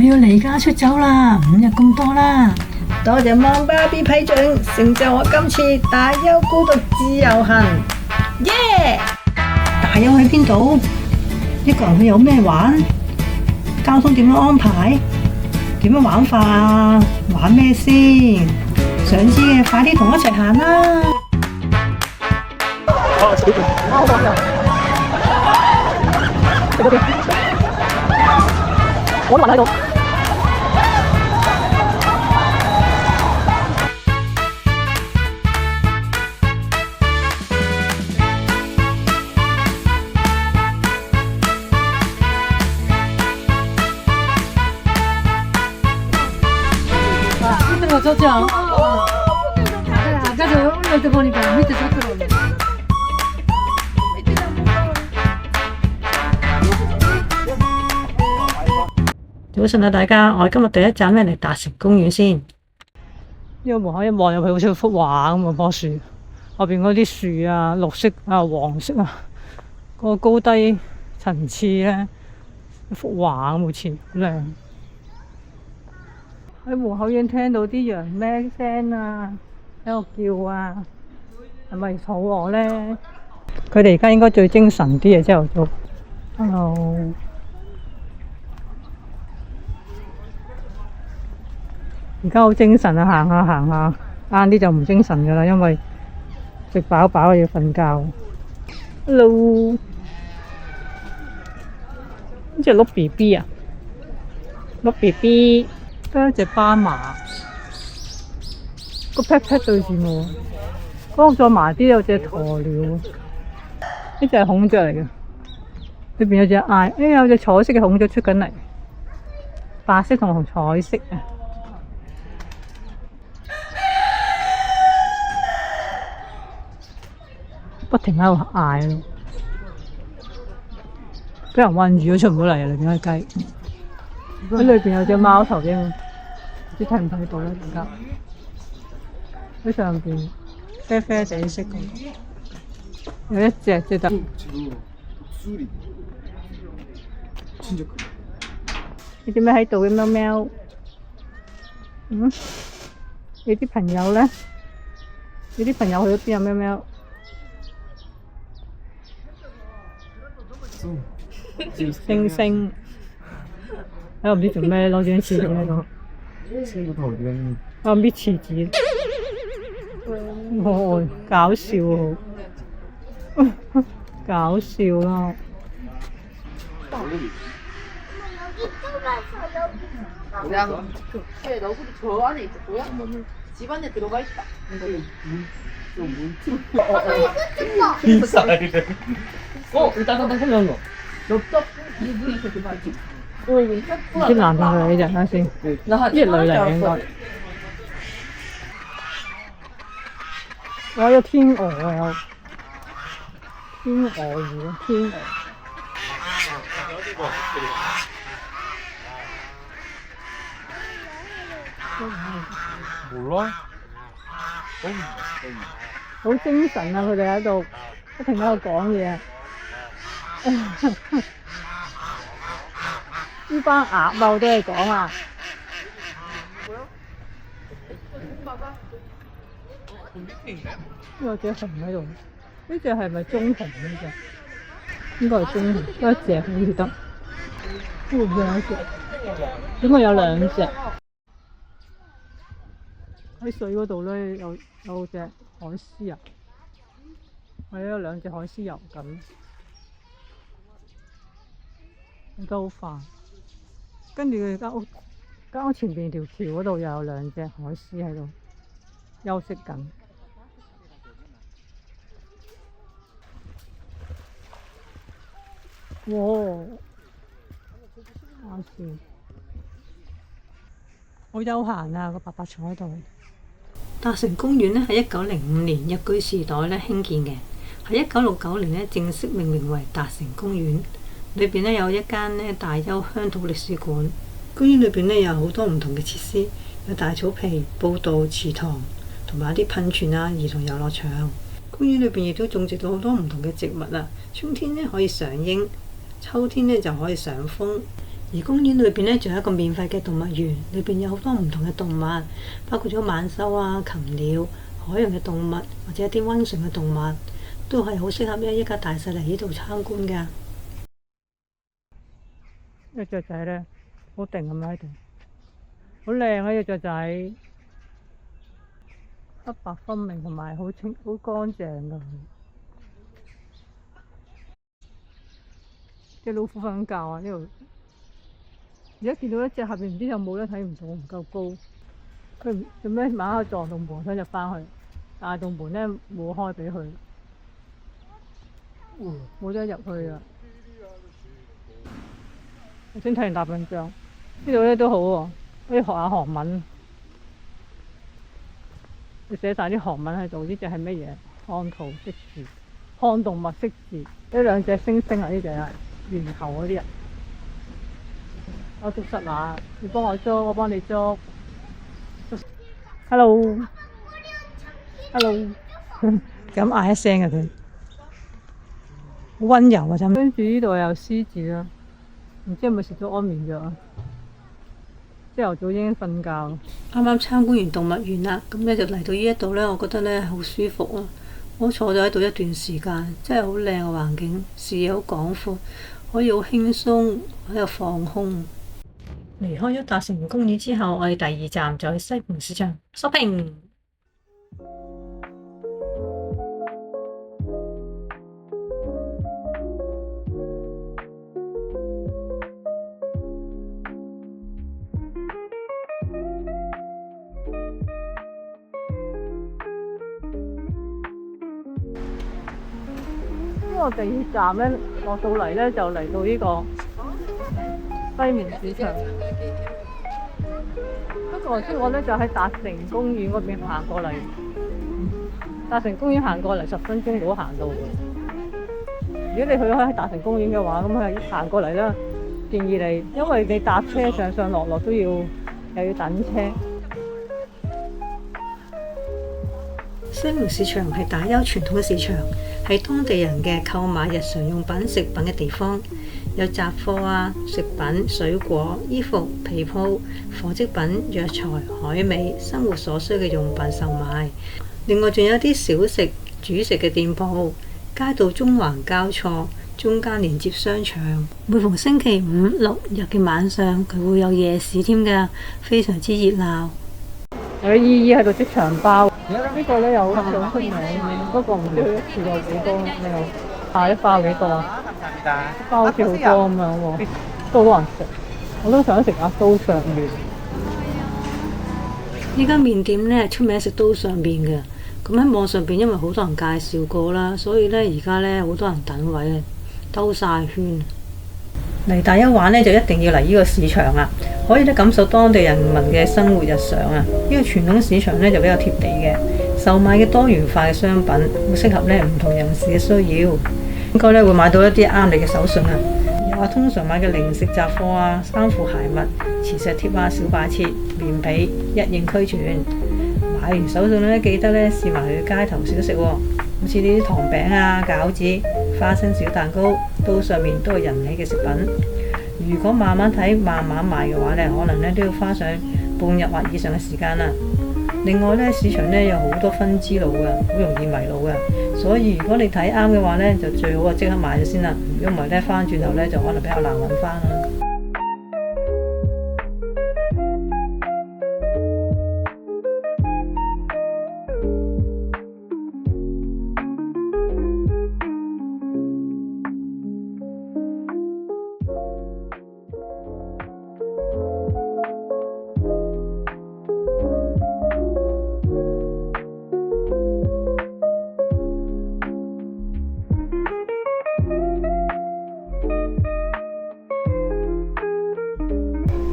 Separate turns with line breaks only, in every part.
要離家出走啦，5日咁多啦。
多謝芒巴 B 批准，成就我今次大邱孤獨自由行。耶！
大邱喺邊度？一個人去有咩玩？交通點樣安排？點樣玩法啊？玩咩先？想知嘅快啲同我一齊行啦！
我都暈喺度。
힘든 거 좋죠? 아까도 올라올 때 보니까 밑에 좋더라고요.早晨啊，大家，我哋今日第一站咧嚟達成公園先。呢個門口一望入去，好似幅畫咁啊！棵樹後邊嗰啲樹啊，綠色啊、黃色啊，個高低層次咧，一幅畫咁好似好靚。喺門口已經聽到啲羊咩聲啊，喺度叫啊，係咪肚餓咧？佢哋而家應該最精神啲嘅，朝頭早。Hello。而家好精神啊，行下行下，晏啲就唔精神噶啦，因為食飽飽要瞓覺。Hello，呢隻鹿 B B 啊，鹿 B B， 得一隻斑馬，個 pat pat 對住我。嗰個再埋啲有隻鴕鳥，呢隻係孔雀嚟嘅，裏邊有隻嗌，有隻彩色嘅孔雀出緊嚟，白色同彩色啊！不停喺度嗌咯，俾人韞住咗出唔到嚟啊！裏邊啲雞喺裏邊有隻貓頭鷹，唔知睇唔睇到咧？而家喺上邊啡啡地色咁，有一隻隻得。你點解喺度嘅喵喵？你啲朋友咧？你啲朋友去咗邊啊？喵喵？星星喺度唔知做咩，攞住張廁紙喺度。搣廁紙，搞笑喎，搞笑啦！
얼굴이 저 안에 있어. 뭐야? 집 안에 들어가 있다.
비싸네. 일단 하면 거.
엽떡 이불이 있어. 그만.
啲男定女啫？睇下先，呢隻女嚟嘅應該。我有天鵝啊，有天鵝魚，天鵝。
몰라?
好精神啊！佢哋喺度不停喺度講嘢。呢班鴨啊，我都係講啊。呢個隻熊喺度，呢隻係咪棕熊呢隻？應該係棕熊，得一隻好似得。會唔會有一隻？點解有兩隻？喺水嗰度咧，有隻海獅啊，係啊，有兩隻海獅游緊，游得好快。跟住佢間屋前邊條橋嗰度又有兩隻海獅喺度休息緊。哇！搞笑，好悠閒啊！個伯伯坐喺度。達成公園咧係1905年日據時代咧興建嘅，喺1969年咧正式命名為達成公園。裏邊咧有一間咧大邱鄉土歷史館。公園裏邊咧有好多唔同嘅設施，有大草皮、步道、池塘，同埋一啲噴泉啊、兒童遊樂場。公園裏邊亦都種植到好多唔同嘅植物啊。春天咧可以賞櫻，秋天咧就可以賞楓。而公園裏邊咧仲有一個免費嘅動物園，裏邊有好多唔同嘅動物，包括咗猛獸啊、禽鳥、海洋嘅動物或者一啲溫順嘅動物，都係好適合一家大細嚟呢度參觀㗎。呢隻雀仔咧好定咁喺度，好靚啊！呢隻雀仔黑白分明同埋好清好乾淨㗎。隻老虎瞓緊覺啊！呢度而家見到一隻下邊唔知有冇咧，睇唔到，唔夠高。佢做咩晚黑撞到門想入翻去，但係道門咧冇開俾佢，冇得入去啊！我先睇完大笨象，呢度咧都好喎，可以學下韓文。你寫晒啲韓文喺度，呢隻係乜嘢？看圖識字，看動物識字。呢兩隻猩猩啊，呢隻係圓頭嗰啲啊。我捉實乸，你幫我捉，我幫你捉。Hello，Hello， 咁嗌一聲嘅佢，好溫柔啊！真。跟住呢度有獅子啦，唔知係咪食咗安眠藥啊？朝頭早已經瞓覺。啱啱參觀完動物園啦，咁咧就嚟到呢一度咧，我覺得咧好舒服啊！我坐咗喺度一段時間，真係好靚嘅環境，視野好廣闊，可以好輕鬆喺度放空。離開咗達成公園之後，我哋第二站就去西門市場 shopping。呢個第二站咧落到嚟咧，就嚟到呢個西門市場。不過頭先我咧就喺達成公園嗰邊行過嚟，達成公園行過嚟10分鐘到行到嘅。如果你去喺達成公園嘅話，咁係行過嚟啦，建議你，因為你搭車上上落落都要又要等車。西門市場係大邱傳統嘅市場，係當地人嘅購買日常用品、食品嘅地方，有雜貨啊、食品、水果、衣服、被鋪、紡織品、藥材、海味、生活所需嘅用品售賣。另外仲有啲小食、主食嘅店鋪，街道中環交錯，中間連接商場。每逢星期五、6日嘅晚上，佢會有夜市添㗎，非常之熱鬧。有姨姨喺度織長包，呢個咧有好出名，不過唔知佢一次過幾多，你又下一包幾多啊？包好似好多咁樣喎，都好難食。我都想食下刀削麵。呢間麵店咧出名食刀削麵嘅，咁喺網上邊因為好多人介紹過啦，所以咧而家咧好多人等位啊，兜晒圈。嚟大邱玩咧就一定要嚟呢個市場啦，可以咧感受當地人民嘅生活日常啊！呢個傳統市場咧就比較貼地嘅，售賣嘅多元化嘅商品，好適合咧唔同人士嘅需要。應該咧會買到一啲啱你嘅手信啊！又話通常買嘅零食雜貨啊、衫褲鞋襪、磁石貼啊、小擺設、棉被一應俱全。買完手信咧記得咧試埋佢街頭小食喎，好似呢啲糖餅啊、餃子、花生小蛋糕，刀削麵都係人氣嘅食品。如果慢慢睇、慢慢買嘅話咧，可能咧都要花上半日或以上嘅時間啦。另外咧，市場咧有好多分支路㗎，好容易迷路㗎。所以如果你睇啱嘅話咧，就最好即刻買咗先啦。如果唔係咧，翻轉頭咧就可能比較難揾翻啦。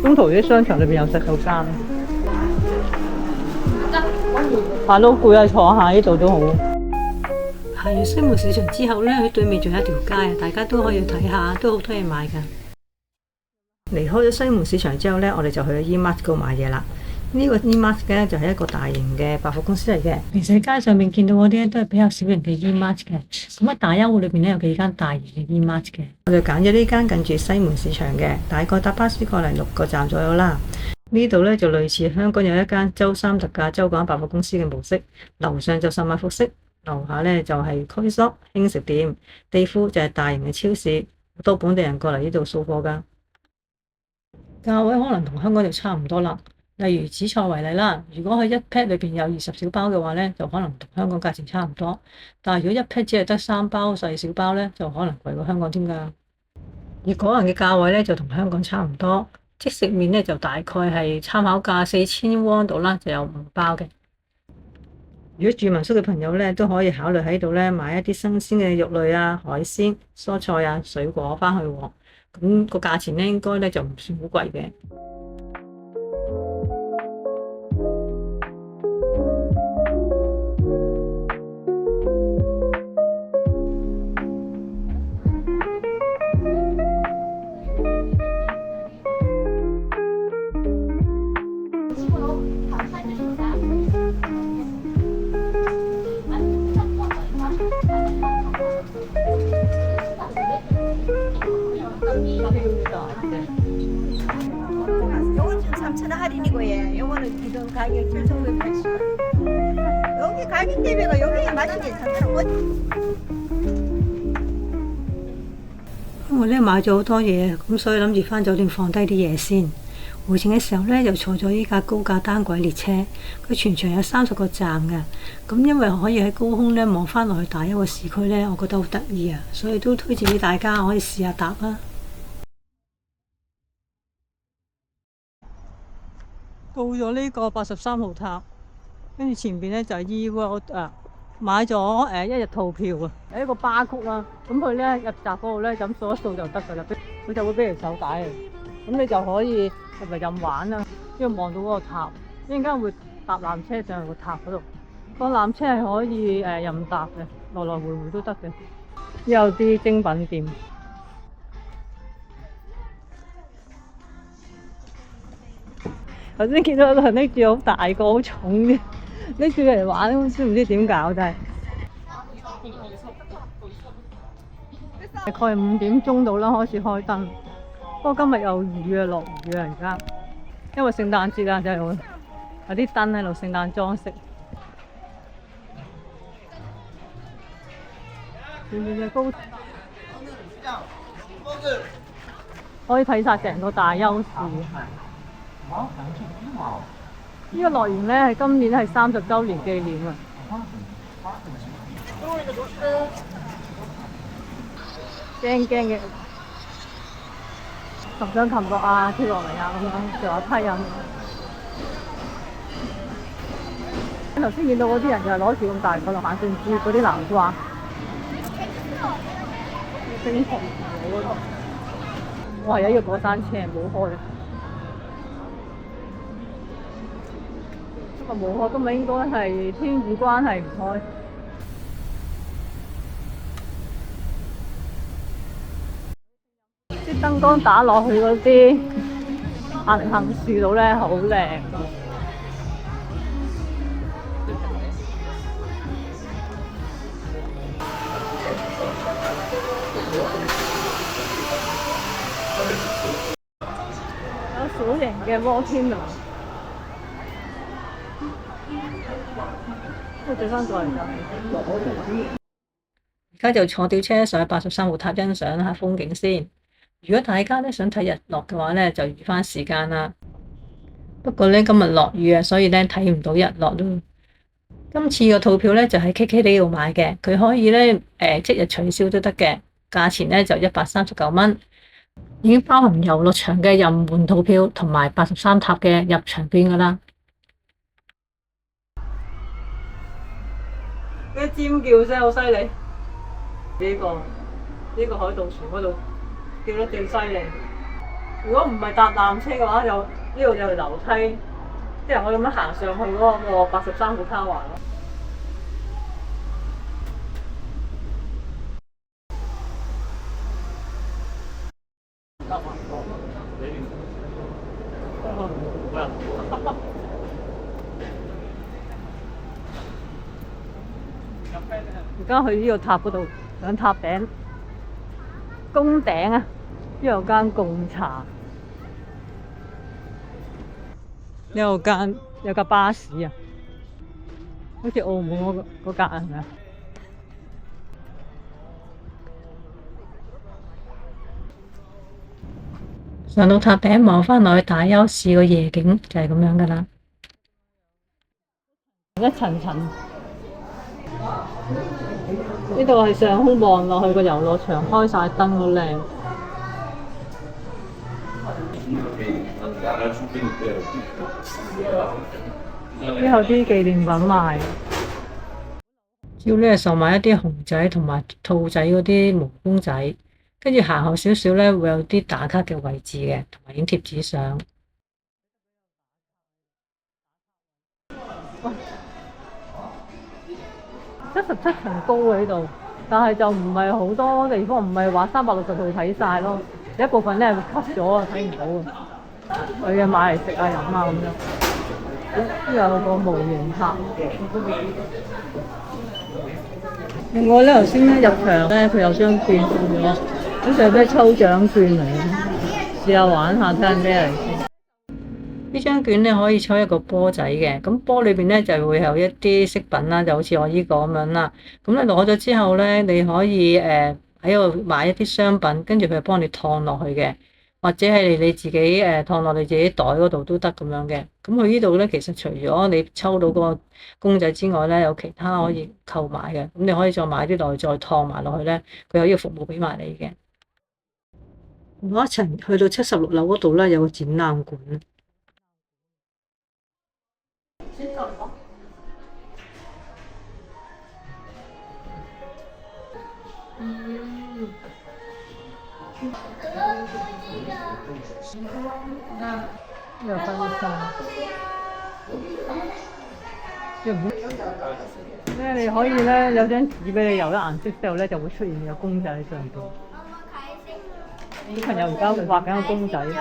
中途啲商場裏邊有食到間，行到攰啊，坐下呢度都好。行完西門市場之後呢，喺對面仲有一條街啊，大家都可以睇下，都好多嘢買㗎。離開咗西門市場之後呢，我哋就去咗 E-Mart 嗰度買嘢啦。呢個 E-Mart 咧就係一個大型嘅百貨公司嚟嘅。平時喺街上面見到嗰啲咧都係比較小型嘅 E-Mart 嘅。咁喺大優匯裏邊咧有幾間大型嘅 E-Mart 嘅。我就揀咗呢間近住西門市場嘅，大概搭巴士過嚟6個站左右啦。呢度咧就類似香港有一間周三特價周港百貨公司嘅模式，樓上就售賣服飾，樓下咧就係 coffee shop 輕食店，地庫就係大型嘅超市，好多本地人過嚟呢度掃貨㗎。價位可能同香港就差唔多啦。例如紫菜為例啦，如果佢一 pack 裏邊有20小包嘅話咧，就可能同香港價錢差唔多。但係如果一 pack 只係得3包細小包咧，就可能貴過香港添㗎。而果人嘅價位咧就同香港差唔多，即食麵咧就大概係參考價4000汪度啦，就有5包嘅。如果住民宿嘅朋友咧，都可以考慮喺度咧買一啲新鮮嘅肉類啊、海鮮、蔬菜啊、水果翻去喎。咁個價錢咧應該咧就唔算好貴嘅。
요건 지금 3,000원 할인이고 예. 요거는 기존 가격 7,980원. 여기 가격 대비가 여기 맛이 괜찮더라고.
因為咧買咗好多嘢，咁所以諗住翻酒店放低啲嘢先。回程嘅時候咧，就坐咗依架高架單軌列車，佢全長有30個站嘅。咁因為可以喺高空咧望翻落去大優嘅市區咧，我覺得好得意啊，所以都推薦俾大家可以試下搭啦。到咗呢個83號塔，跟住前邊咧就係 eWorld 啊，買咗1日套票啊，有一個巴曲啦，咁佢咧入閘嗰度咧咁掃一掃就得㗎啦，佢就會俾條手帶嚟，咁你就可以入嚟任玩啦，跟住望到嗰個塔，一陣間會搭纜車上去個塔嗰度，個纜車係可以任搭嘅，來來回回都得嘅，有啲精品店。頭先見到有人拎住好大個、好重嘅，拎住嚟玩，都唔知點搞真係。大概5點鐘到啦，開始開燈。不過今日有雨啊，落雨啊而家，因為聖誕節啦，就係有啲燈喺度聖誕裝飾。前面嘅高可以睇晒成個大優市。呢個樂園咧係今年係30週年紀念啊！驚嘅，擒上擒落啊，跳落嚟啊咁樣，仲有梯咁。頭先見到嗰啲人就係攞住咁大個落眼鏡珠嗰啲南瓜，冰紅嗰度。我係要過山車冇開。冇開，今日應該係天雨關係唔開。啲燈光打落去嗰啲行樹度咧，好靚。有小型嘅 volcano。而家就坐吊車上去83號塔欣賞下風景先。如果大家咧想睇日落嘅話咧，就預翻時間啦。不過咧今日落雨啊，所以咧睇唔到日落咯。今次個套票咧就喺 KK 呢度買嘅，佢可以咧即日取消都得嘅，價錢咧就139蚊，已經包含遊樂場嘅任換套票同埋83塔嘅入場券噶啦。啲尖叫聲好犀利，呢個海盜船嗰度叫得最犀利。如果唔係搭纜車嘅話，就呢度有條樓梯，即係我咁樣行上去嗰個83號塔環咯。而家去呢個塔嗰度上塔頂，宮頂啊！呢有間貢茶，呢有架巴士啊，好似澳門嗰架係咪啊？上到塔頂望返落去大邱市個夜景就係咁樣噶啦，一層層。呢度係上空望落去個遊樂場，開晒燈，好靚。之後啲紀念品賣，主要咧售賣一啲熊仔同埋兔仔嗰啲毛公仔，跟住行後少少咧會有啲打卡嘅位置嘅，同埋影貼紙相。77層高喺度，但係就唔係好多地方，唔係話360度睇晒咯。有一部分咧會 cut 咗啊，睇唔到啊。佢嘅買嚟食啊、飲啊咁樣。呢有個模型塔。另外咧，頭先咧入場咧，佢有張券送咗，好似係咩抽獎券嚟嘅，試下玩下睇下咩嚟先。呢張券咧可以抽一個波仔嘅，咁波裏邊咧就會有一啲飾品啦，就好似我呢個咁樣啦。咁你攞咗之後咧，你可以喺度買一啲商品，跟住佢幫你燙落去嘅，或者係你自己燙落你自己袋嗰度都得咁樣嘅。咁佢呢度咧其實除咗你抽到個公仔之外咧，有其他可以購買嘅。咁你可以再買啲落去，再燙埋落去咧，佢有呢個服務俾埋你嘅。我一層去到76樓嗰度咧，有個展覽館。又分晒，咧你可以咧有張紙俾你油咗顏色之後咧，就會出現有公仔喺上邊。小朋友而家畫緊個公仔，畫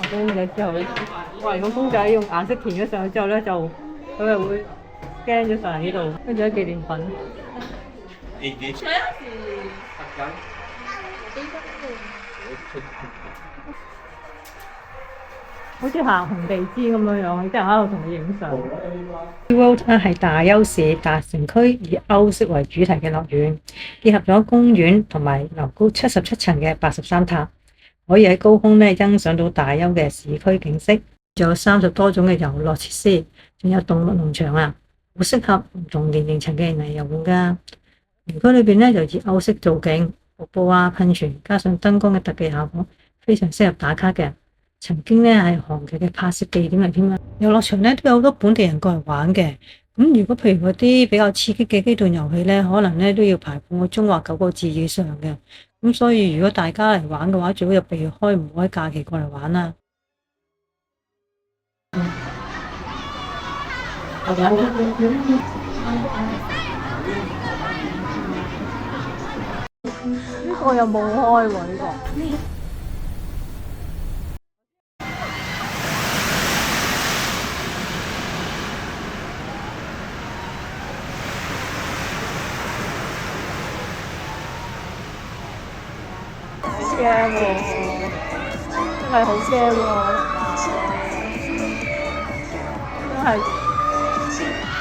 咗公仔之後咧，畫完個公仔用顏色填咗上去之後咧，就佢係會 scan 咗上嚟呢度，跟住啲紀念品。好似行紅地氈咁樣樣，啲人喺度同你影相。SeaWorld 係大邱市達城區以歐式為主題嘅樂園，結合咗公園同埋樓高77層嘅83塔，可以喺高空咧欣賞到大邱嘅市區景色，仲有30多種嘅遊樂設施，仲有動物農場啊，好適合唔同年齡層嘅人嚟遊玩㗎。園區裏邊咧就以歐式造景、瀑布啊、噴泉，加上燈光嘅特技效果，非常適合打卡嘅。曾經咧係韓劇嘅拍攝地點嚟添啊！遊樂場咧都有好多本地人過嚟玩嘅。咁如果譬如嗰啲比較刺激嘅機動遊戲咧，可能咧都要排半個鐘或9個字以上嘅。咁所以如果大家嚟玩嘅話，最好就避開，唔好喺假期過嚟玩啦。呢個又冇開喎，呢個。驚喎，真係好驚喎，真係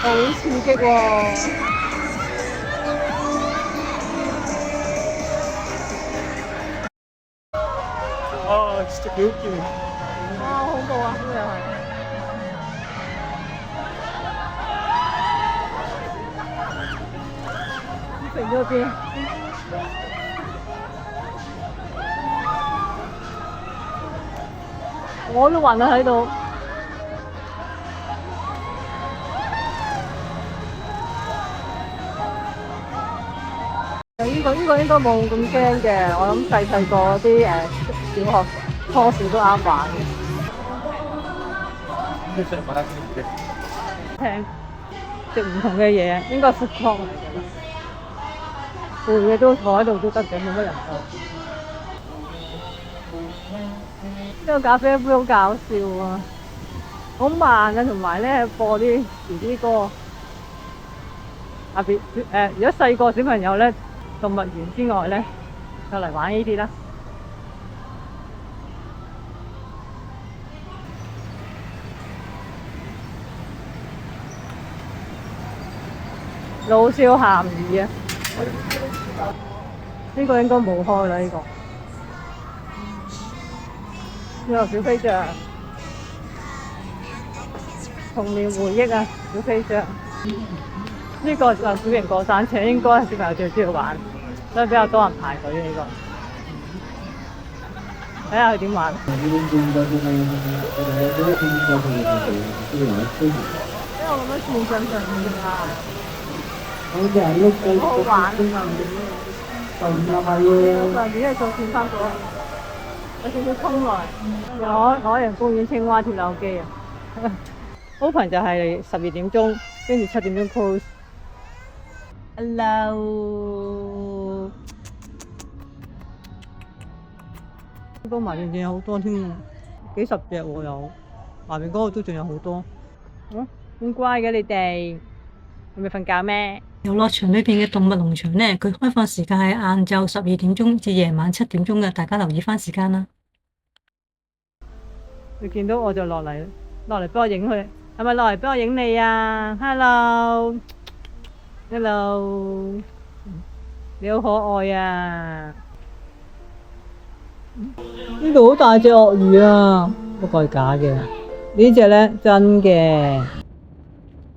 好刺激喎！
진짜 개웃기네.
아,恐怖啊！呢個又係。肥咗邊？我都暈啦喺度。呢個應該冇咁驚嘅，我諗細個啲小學初小都啱玩嘅。聽食唔同嘅嘢，應該係food court嚟嘅。攰嘅都坐喺度都得嘅，冇乜人做。呢個咖啡杯好搞笑啊，好慢啊，同埋咧播啲 BB 歌。特別如果細個小朋友咧，動物園之外咧，就嚟玩呢啲啦。老少咸宜啊！呢個應該冇開啦，呢個。呢個小飛象，童年回憶啊！小飛象，呢個就小型過山車，應該係小朋友最中意玩，所以比較多人排隊呢個。睇下佢點玩。因為我咁樣線上上面啊，好好玩啊！上面係做線翻過，有少少衝來，海洋公園青蛙跳樓機啊！Open 就係12點鐘，跟住7點鐘 close。Hello， 呢個埋面仲有好多添，幾十隻喎有，埋面嗰個都仲有好多。咁乖嘅你哋，係咪瞓覺咩？遊樂場裏邊嘅動物農場呢，佢開放時間係晏晝12點鐘至夜晚7點鐘嘅，大家留意翻時間啦。你見到我就落嚟俾我影佢，係咪落嚟俾我影你啊 ？Hello， 你好可愛啊！呢度好大隻鱷魚啊，不過係假嘅。呢隻咧真嘅。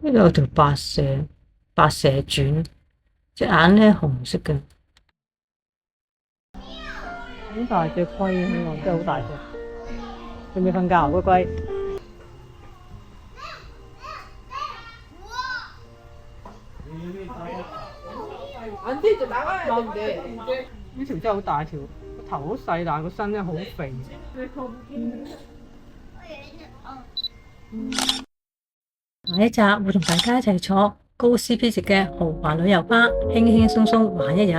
呢度有條白蛇傳，隻眼咧紅色嘅。好大隻龜啊！呢個真係好大隻。仲未瞓覺啊，龜龜。呢條真係好大條，個頭好細，但係個身咧好肥。下一集會同大家一齊坐高 CP 值嘅豪華旅遊巴，輕輕鬆鬆玩一日，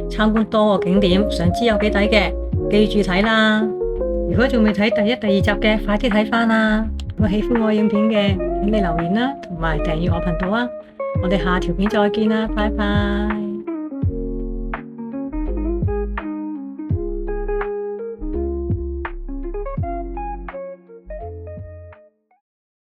參觀多個景點，想知有幾抵嘅，記住睇啦！如果仲未睇第1、第2集嘅，快啲睇返啦！如果喜歡我影片嘅，請你留言啦，同埋訂閱我頻道啊！我哋下條片再見啦，拜拜！